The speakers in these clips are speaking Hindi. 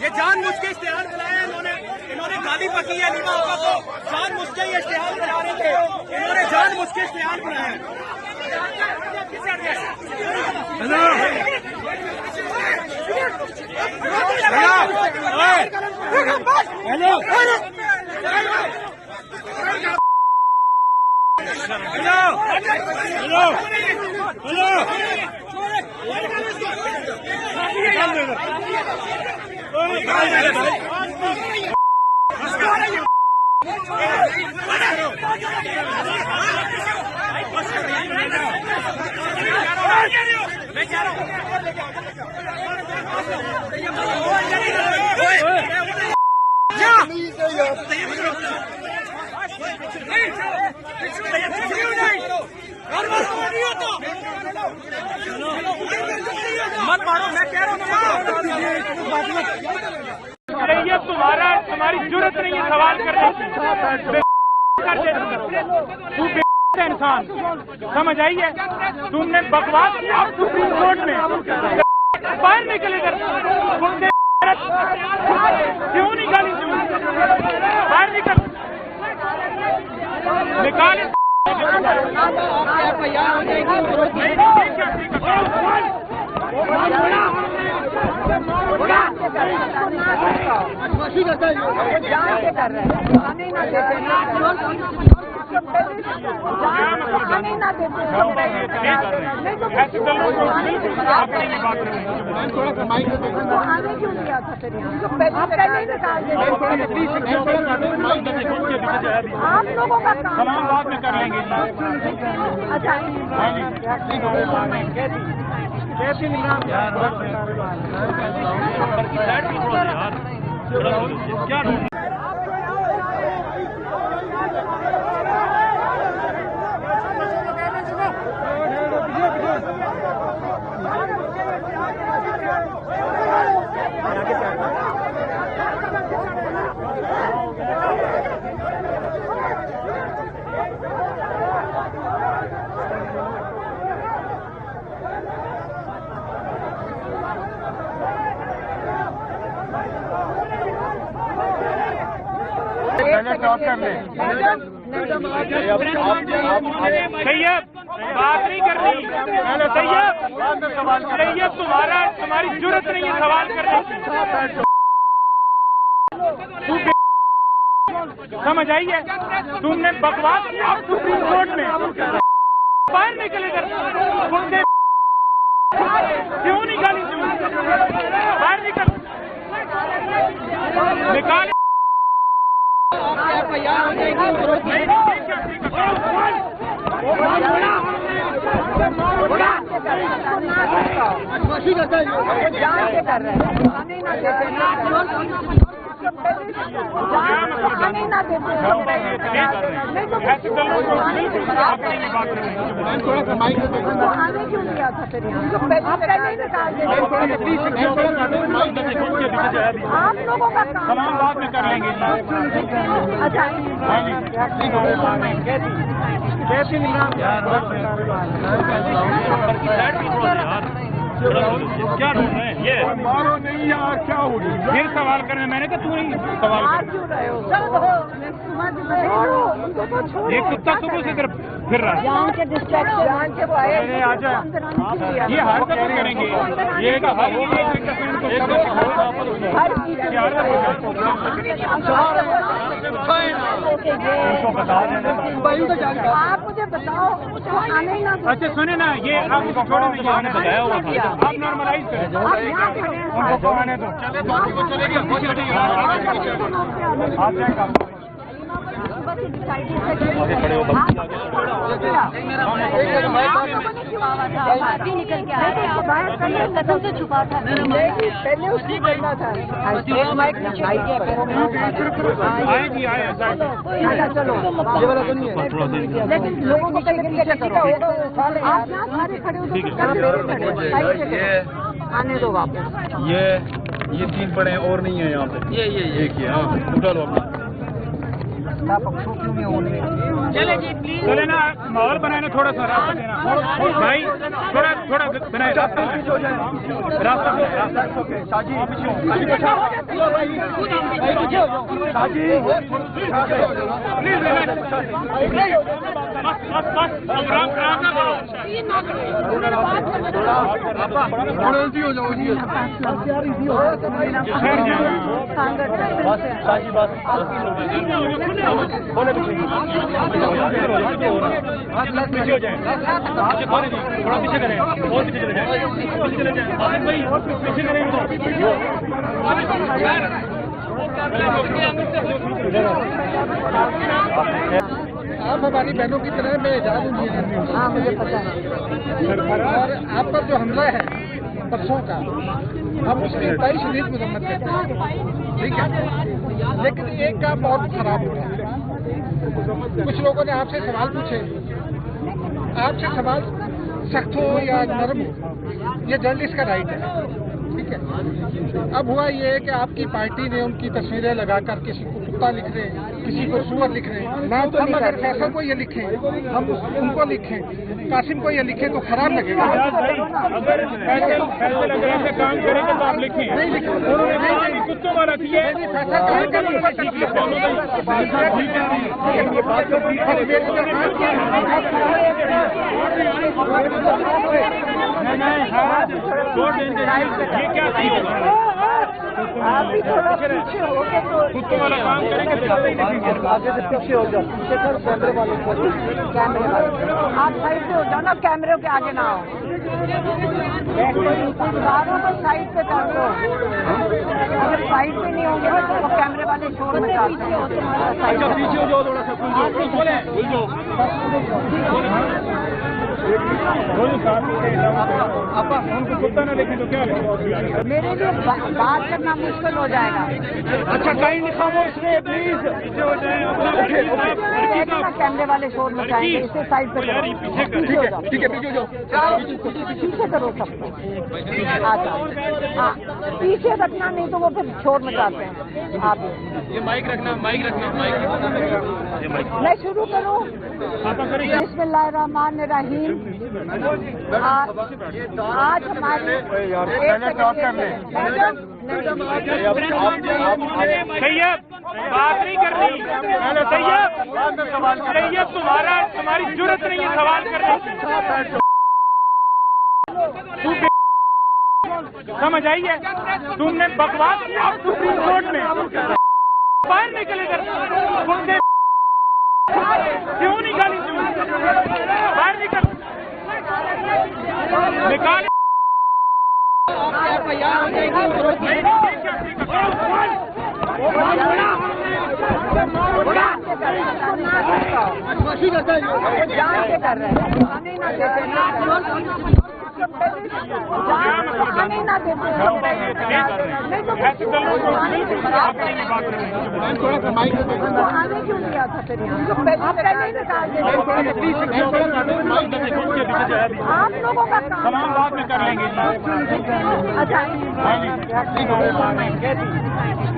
ये जानबूझ के इश्तिहार बनाया इन्होंने गाली पकी है लीमा आपा को, जानबूझ के ये इश्तिहार बना रहे थे, इन्होंने जानबूझ के इश्तिहार बनाया। हेलो मत मारो, मैं कह रहा हूँ ये तुम्हारी जरूरत नहीं है सवाल करने की। तू इंसान समझ आई है, तुमने बकवास आप सुप्रीम कोर्ट में बाहर निकले कर क्यों निकाली, बाहर निकल निकाल। आप लोगों का काम बाद में कर लेंगे। क्या कर ले सैयद, बात नहीं करनी सैयद, तुम्हारी जरूरत नहीं है सवाल करने की। समझ आई है, तुमने बकवास आप सुप्रीम कोर्ट में बाहर निकले कर क्यों निकाली, बाहर निकल निकाल। आप लोगों का काम बाद में कर लेंगे। क्या ढूंढ रहे हैं ये? मारो नहीं यार, क्या हो गया? फिर सवाल करने मैंने कहा तू नहीं सवाल ये कुत्ता सुबह से फिर रहा है। ये हर कब करेंगे ये का आप मुझे बताओ, आने ही ना। अच्छा सुने ना, ये आप छोड़े नहीं, आपने बताया हुआ था, आप नॉर्मलाइज करें उनको आने दो। निकल के कदम से छुपा था, पहले उसकी बोलना था। चलो लेकिन लोगों को आने दो वापस। ये 3 पड़े हैं और नहीं है यहाँ पे, ये एक ही है। हाँ उठा लो अपना। था पक्षों क्यों नहीं होने। चले ना, माहौल बनाए ना, थोड़ा सा रास्ता देना भाई, थोड़ा बनाए रास्ता पीछे हो जाए, थोड़ा पीछे करें, और पीछे चले जाए, पीछे चले जाए, भाई और पीछे करें आप हमारी बहनों की तरह मैं इजाज़त नहीं। हाँ मुझे पता है। और आप पर जो हमला है परसों का, हम उसकी बड़ी शदीद मजम्मत करते हैं, ठीक है। लेकिन एक काम बहुत खराब हो रहा है। कुछ लोगों ने आपसे सवाल पूछे, आपसे सवाल सख्त हो या नरम हो, ये जर्नलिस्ट का राइट है, ठीक है। अब हुआ ये है कि आपकी पार्टी ने उनकी तस्वीरें लगाकर किसी को कुत्ता लिख रहे हैं, किसी को सुअर लिख रहे हैं। हम अगर फैसल को ये लिखें, हम उनको लिखें, कासिम को ये लिखें तो खराब लगेगा। अगर फैसल अगर ऐसे काम करेंगे तो आप लिखें, नहीं लिखें, उन्होंने कुत्तों वाला किया है, फैसल ये क्या आप भी थोड़ा पीछे हो गए तो कुत्तों वाला काम करेंगे, आगे से पीछे हो जाओ, पीछे कर कैमरे वालों को, कैमरे वाले आप साइड से हो जाओ ना, कैमरे के आगे ना हो, दीवारों को साइड पे कर दो। अगर साइड पे नहीं होंगे तो कैमरे वाले शोर मचाते हैं। अच्छा पीछे हो जाओ, थोड़ा सा उनको कुत्ता ना देखें तो क्या मेरे लिए बात करना मुश्किल हो जाएगा। अच्छा कहीं लिखा हो इसमें प्लीज कैमरे वाले शोर मचाएंगे, इसे साइड पे करो, ठीक है पीछे जाओ, पीछे करो सबको। अच्छा हाँ, पीछे रखना, नहीं तो वो फिर शोर मचाते हैं। आप ये माइक रखना। मैं शुरू करूँ? बिस्मिल्लाहिर्रहमानिर्रहीम। आज हमारी सैयद बात नहीं करनी, सैयद तुम्हारी जरूरत नहीं है सवाल करने की, समझ आई है? तुमने बकवास किया सुप्रीम कोर्ट में, बाहर निकले कर क्यों निकाली, बाहर निकल निकाल। आने ना देते, नहीं तो आने क्यों नहीं आता फिर? आप पहले ही निकाल देते। आप लोगों का काम तमाम बात में कर लेंगे। अच्छा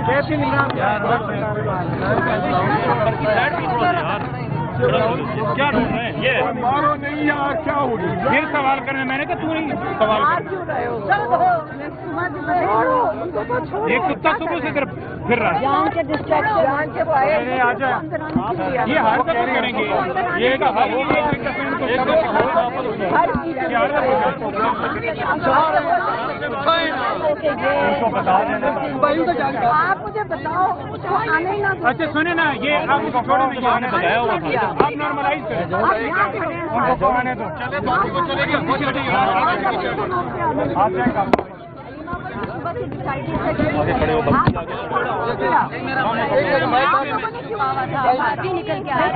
कैसी क्या ढूंढ रहे हैं? ये मारो नहीं यार, क्या हो गया? फिर सवाल करने, मैंने कहा तू नहीं सवाल कर। ये कुत्ता सुबह से फिर रहा है। जान के डिस्ट्रैक्शन, जान के वो आए आजा, ये हाल तक करेंगे, ये का हर आप मुझे बताओ, आने ही ना। अच्छा सुने ना, ये आप छोड़ो नहीं, मैंने बताया हुआ था, आप नॉर्मलाइज करें, उनको आने दो, निकल के आए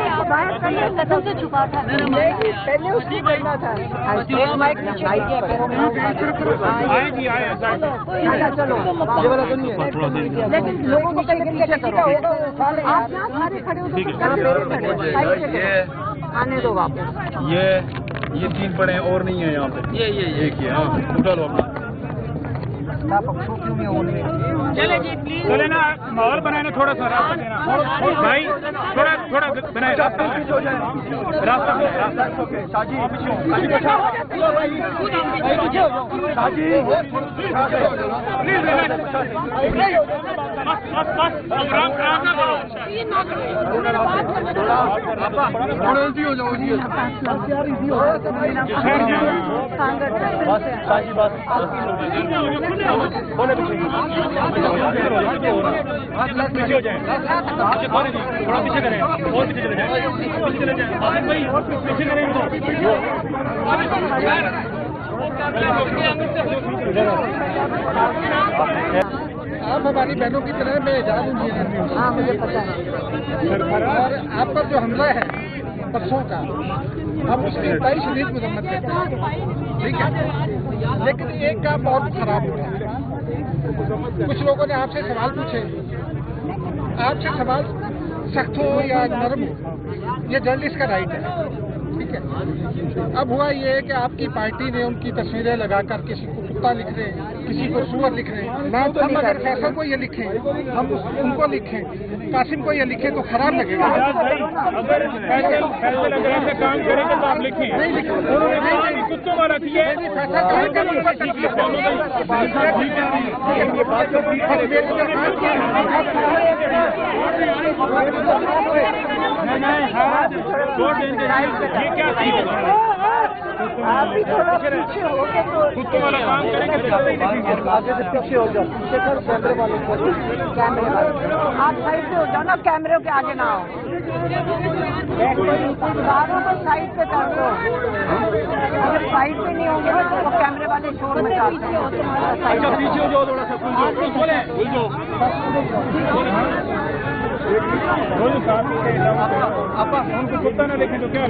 कदम से छुपा था, पहले उसकी करना था। आएगी आए चलो ये वाला तो नहीं है, लेकिन लोगों को पहले पीछे करो। आप यहाँ सारे खड़े हो, आने दो वापस। ये 3 पड़े हैं और नहीं है यहाँ पे, ये एक ही है। हाँ उठा लो अपना। व्यवस्था पक्षों की में होनी है। चले ना, माहौल बनाए ना, थोड़ा सा रास्ता देना भाई, थोड़ा बनाए रास्ता, पीछे हो जाए, थोड़ा पीछे करें, और पीछे चले जाए, पीछे चले जाए, भाई पीछे करें आप हमारी बहनों की तरह मैं एजाज इंजीनियर हूँ। हाँ मुझे पता है। और आप पर जो हमला है परसों का, हम उसकी बड़ी शदीद मजम्मत करते हैं, ठीक है। लेकिन एक काम बहुत खराब हो रहा है। कुछ लोगों ने आपसे सवाल पूछे, आपसे सवाल सख्त हो या नरम हो, ये जर्नलिस्ट का राइट है, ठीक है। अब हुआ ये है कि आपकी पार्टी ने उनकी तस्वीरें लगाकर किसी को कुत्ता लिख रहे हैं, किसी को सुअर लिख रहे हैं। हम अगर फैसल को ये लिखें, हम उनको लिखें, कासिम को ये लिखें तो खराब लगेगा। अगर फैसल अगर ऐसे काम करेंगे तो आप लिखिए, नहीं लिखें, उन्होंने कुत्तों वाला किया है, फैसल करेंगे तो उनको तकलीफ ये क्या चीज है? आप भी थोड़ा पीछे हो गए तो कुत्तों वाला काम करेंगे, आगे से पीछे हो जाओ, पीछे कर कैमरे वालों को, कैमरे वाले आप साइड पे हो जाओ ना, कैमरे के आगे ना हो। कारों को साइड पे कर दो। अगर साइड पे नहीं होंगे ना तो वो कैमरे वाले शोर मचाते हैं। साइड पे पीछे हो जाओ, थोड़ा सा बोले हमको कुत्ता ना देखें तो क्या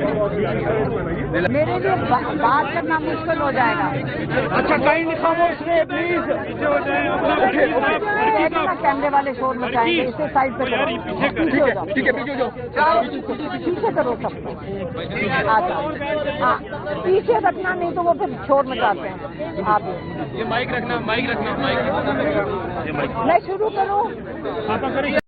मेरे लिए बात करना मुश्किल हो जाएगा। अच्छा काइंड खामोश रहे प्लीज, पीछे हो जाए, कैमरे वाले शोर मचाएंगे, इसे साइड पे करो। पीछे हो जाओ, ठीक है, पीछे हो जाओ, पीछे करो सबको। आ जाओ, हाँ पीछे रखना, नहीं तो वो फिर शोर मचाते हैं। आप ये माइक रखना, मैं शुरू करूँ?